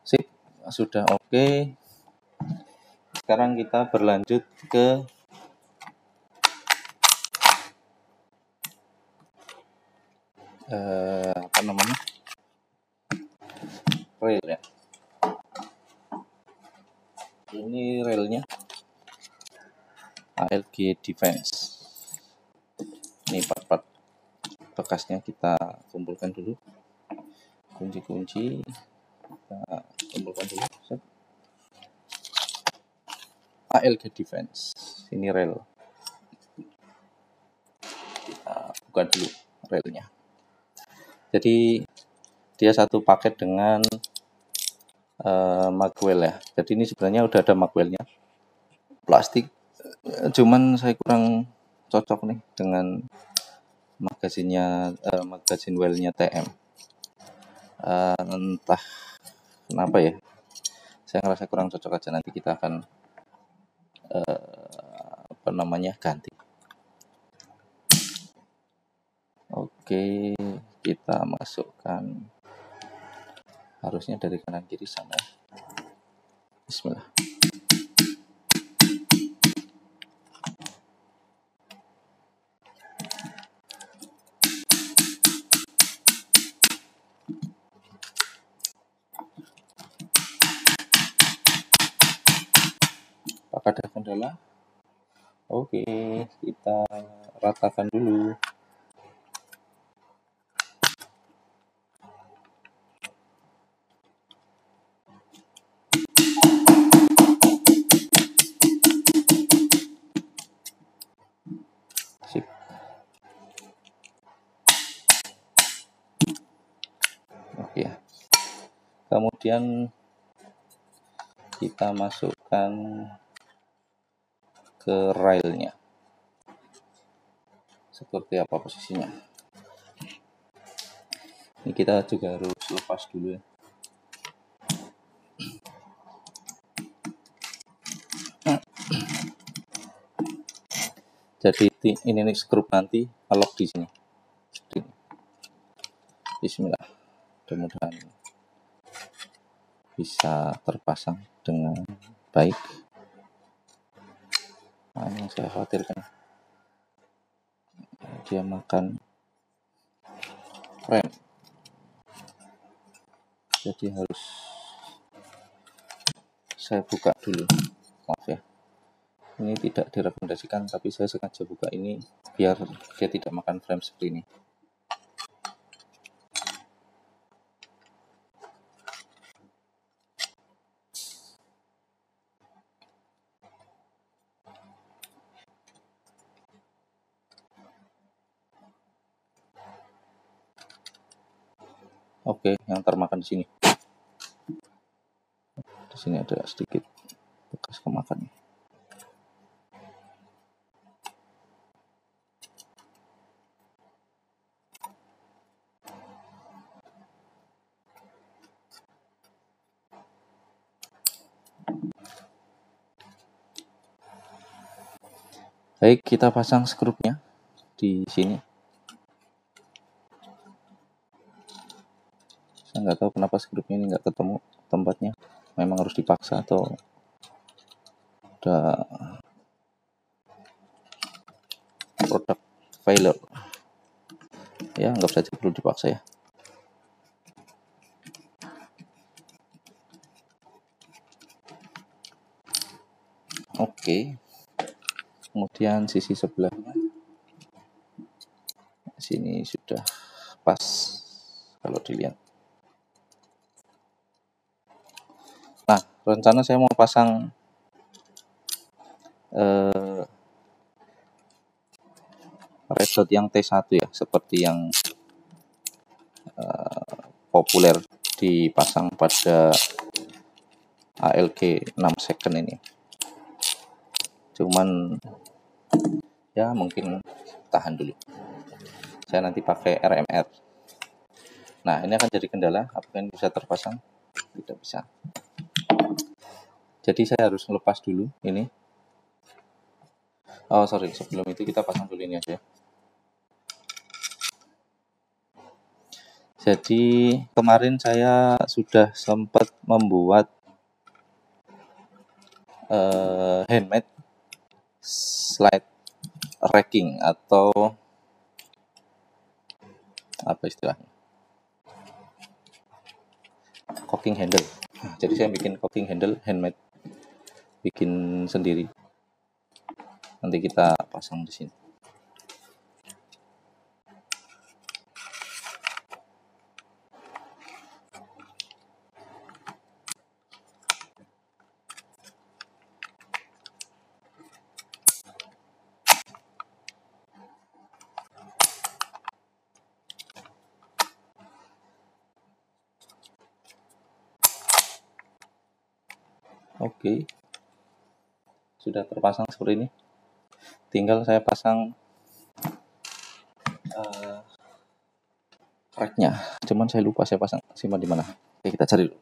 Sip, sudah oke. Sekarang kita berlanjut ke apa namanya, rail ya. Ini railnya ALG Defense. Ini part-part bekasnya kita kumpulkan dulu. Kunci-kunci kita kumpulkan dulu. ALG Defense. Ini rail. Kita buka dulu railnya. Jadi dia satu paket dengan magwell ya. Jadi ini sebenarnya udah ada magwellnya, plastik. Cuman saya kurang cocok nih dengan magazinnya, magazin wellnya TM. Entah kenapa ya. Saya ngerasa kurang cocok aja. Nanti kita akan ganti. Oke, kita masukkan, harusnya dari kanan kiri sama. Bismillah. Apakah ada kendala? Oke, kita ratakan dulu. Sip. Oke. Kemudian kita masukkan ke railnya. Seperti apa posisinya? Ini kita juga harus lepas dulu ya. Jadi ini nih skrup nanti lock di sini. Bismillah. Mudah-mudahan bisa terpasang dengan baik. Nah, ini yang saya khawatirkan. Dia makan rem. Jadi harus saya buka dulu. Maaf ya. Ini tidak direkomendasikan, tapi saya sengaja buka ini biar dia tidak makan frame seperti ini. Oke, yang termakan di sini. Di sini ada sedikit bekas kemakan. Baik, kita pasang skrupnya di sini. Saya nggak tahu kenapa skrupnya ini nggak ketemu tempatnya. Memang harus dipaksa atau udah produk failure. Ya, anggap saja perlu dipaksa ya. Oke. Kemudian sisi sebelahnya sini sudah pas kalau dilihat. Nah, rencana saya mau pasang red dot yang T1 ya, seperti yang populer dipasang pada ALG 6 second ini. Cuman ya mungkin tahan dulu. Saya nanti pakai RMR. Nah, ini akan jadi kendala, apakah ini bisa terpasang? Tidak bisa. Jadi saya harus melepas dulu ini. Oh sorry, sebelum itu kita pasang dulu ini aja. Jadi kemarin saya sudah sempat membuat handmade slide racking atau apa istilahnya, cocking handle. Jadi saya bikin cocking handle handmade, bikin sendiri. Nanti kita pasang di sini. Oke, sudah terpasang seperti ini. Tinggal saya pasang racknya. Cuman saya lupa saya pasang simpan di mana. Oke, kita cari dulu.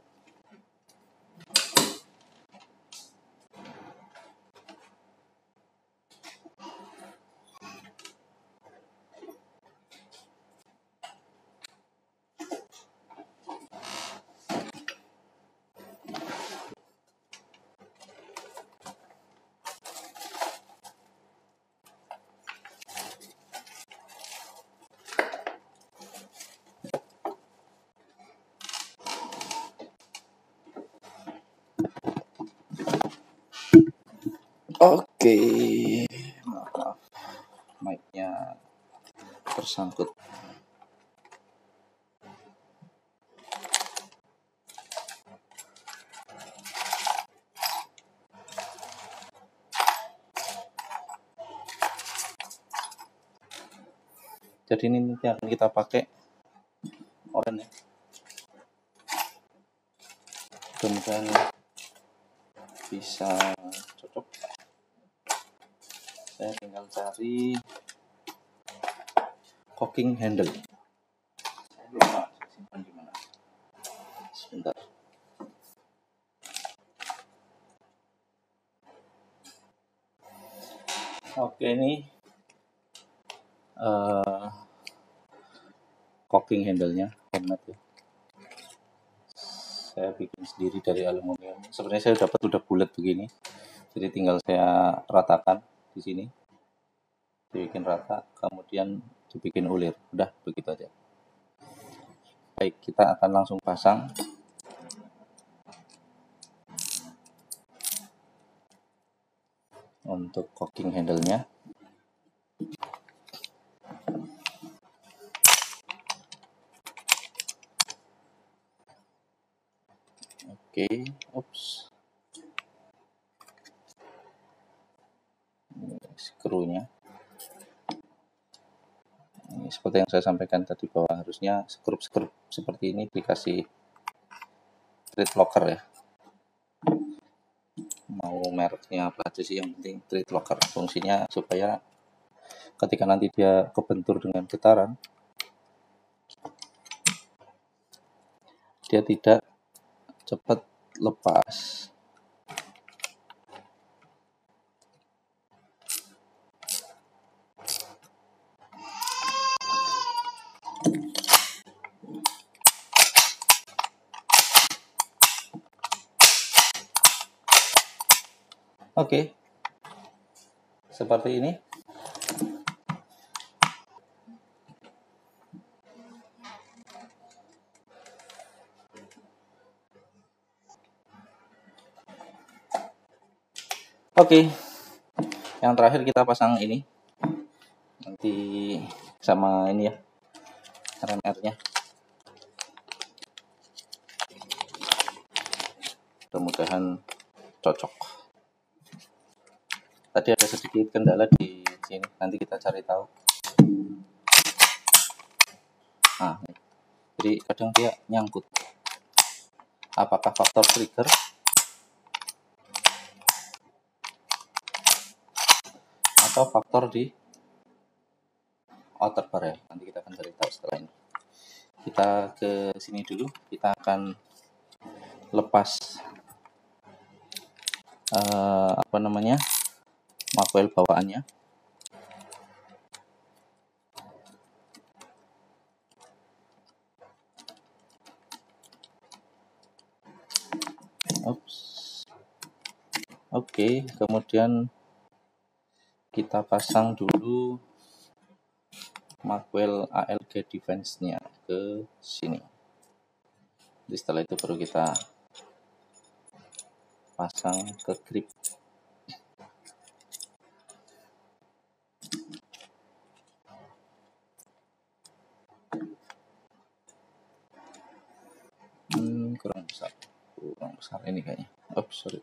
Oke, maaf, mic-nya tersangkut. Jadi ini nanti akan kita pakai oranye. Mudah-mudahan bisa cocok. Saya tinggal cari cocking handle. Saya lupa simpan di mana. Sebentar. Oke, ini cocking handle-nya handmade ya. Saya bikin sendiri dari aluminium. Sebenarnya saya dapat udah bulat begini. Jadi tinggal saya ratakan di sini. Dibikin rata, kemudian dibikin ulir. Udah begitu aja. Baik, kita akan langsung pasang. Untuk cocking handle-nya. Oke, ups. Ini skrunya. Ini seperti yang saya sampaikan tadi bahwa harusnya skrup-skrup seperti ini dikasih thread locker ya. Mau mereknya apa aja sih, yang penting thread locker. Fungsinya supaya ketika nanti dia kebentur dengan getaran, dia tidak cepat lepas. Oke, seperti ini. Oke, Yang terakhir kita pasang ini, nanti sama ini ya, RMR-nya. Mudah-mudahan cocok. Tadi ada sedikit kendala di sini, nanti kita cari tahu. Nah, jadi kadang dia nyangkut. Apakah faktor trigger atau faktor di outer bar ya? Nanti kita akan cari tahu setelah ini. Kita ke sini dulu, kita akan lepas makwel bawaannya. Oke, kemudian kita pasang dulu makwel ALG defense-nya ke sini. Jadi setelah itu baru kita pasang ke grip. Kurang besar ini kayaknya. Sorry.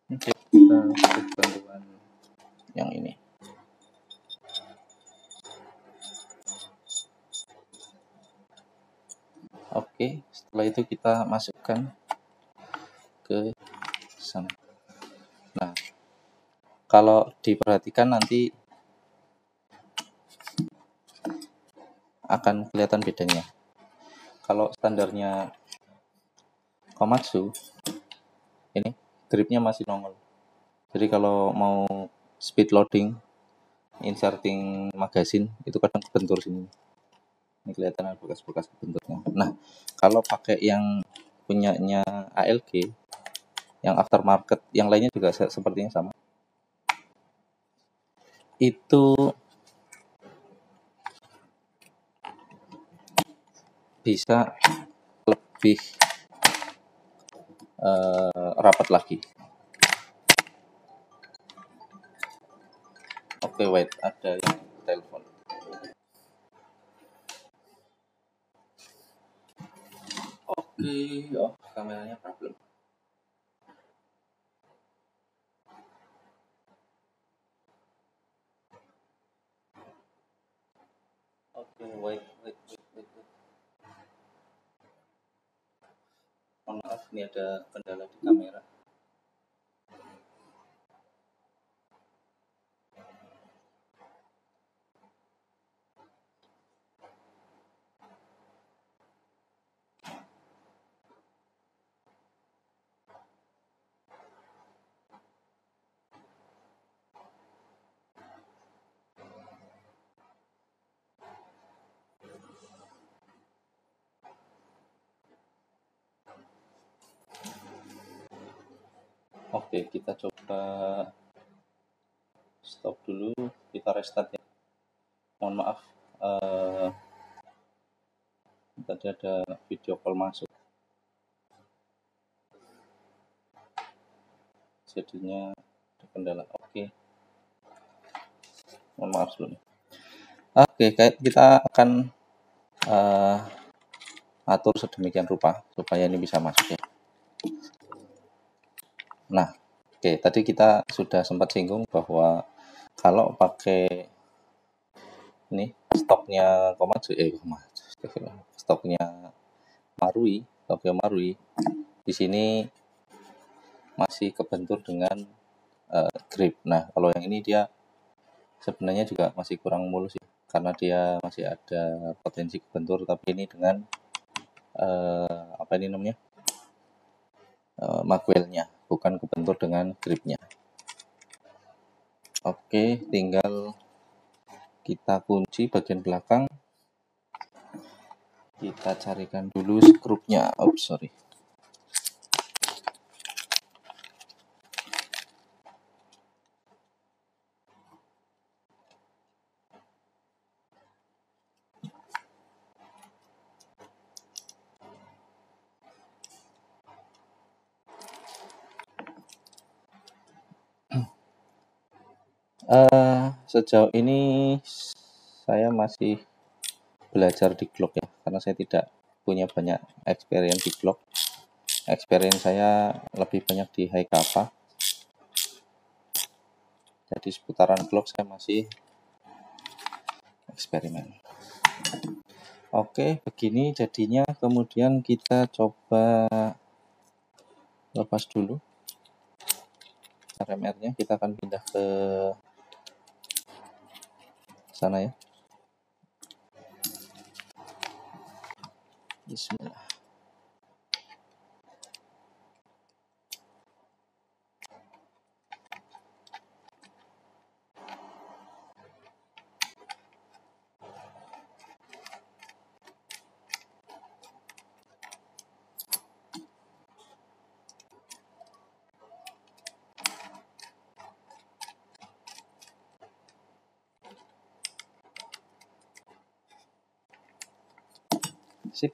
Oke, kita butuh bantuan yang ini. Oke, setelah itu kita masukkan ke sana. Nah, kalau diperhatikan nanti akan kelihatan bedanya. Kalau standarnya Komatsu, ini gripnya masih nongol. Jadi kalau mau speed loading, inserting magazine, itu kadang kebentur sini. Ini kelihatan bekas-bekas kebenturnya. Nah, kalau pakai yang punyanya ALG, yang aftermarket, yang lainnya juga sepertinya sama. Itu bisa lebih rapat lagi. Oke, wait, ada yang telepon. Oke, kameranya problem. Oke, wait. Mohon maaf, ini ada kendala di kamera. Oke, kita coba stop dulu, kita restart ya. Mohon maaf, tadi ada video call masuk, jadinya ada kendala. Oke, mohon maaf sebelumnya. Oke, kita akan atur sedemikian rupa supaya ini bisa masuk ya. Nah, oke, tadi kita sudah sempat singgung bahwa kalau pakai ini stoknya Komatsu, stoknya Tokyo Marui, di sini masih kebentur dengan grip. Nah, kalau yang ini dia sebenarnya juga masih kurang mulus ya, karena dia masih ada potensi kebentur, tapi ini dengan makwelnya, bukan kebentur dengan gripnya. Oke, tinggal kita kunci bagian belakang. Kita carikan dulu skrupnya. Sorry. Sejauh ini saya masih belajar di Glock ya, karena saya tidak punya banyak experience di Glock. Experience saya lebih banyak di high kappa. Jadi seputaran Glock saya masih eksperimen. Oke, begini jadinya. Kemudian kita coba lepas dulu RMR-nya. Kita akan pindah ke sana ya. Bismillah. Sip.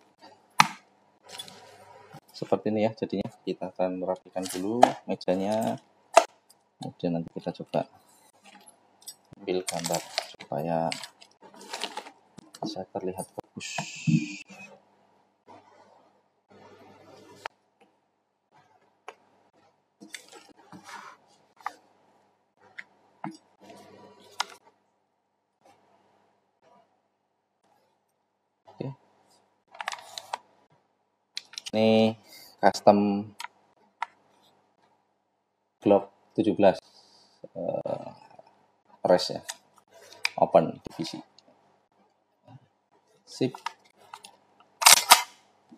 Seperti ini ya jadinya. Kita akan merapikan dulu mejanya. Kemudian nanti kita coba ambil gambar supaya bisa terlihat bagus. Oke. Ini custom Glock 17 race ya, open divisi. Sip.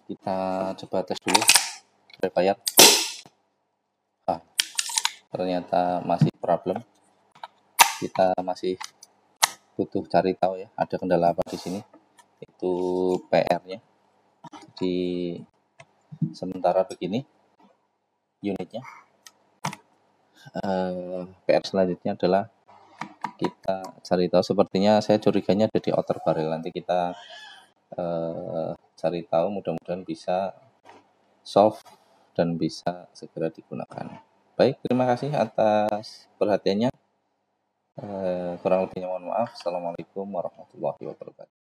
Kita coba tes dulu prepared. Ternyata masih problem. Kita masih butuh cari tahu ya, ada kendala apa di sini. Itu PR-nya. Jadi sementara begini unitnya. PR selanjutnya adalah kita cari tahu. Sepertinya saya curiganya ada di outer barrel. Nanti kita cari tahu, mudah-mudahan bisa solve dan bisa segera digunakan. Baik, terima kasih atas perhatiannya. Kurang lebihnya mohon maaf. Assalamualaikum warahmatullahi wabarakatuh.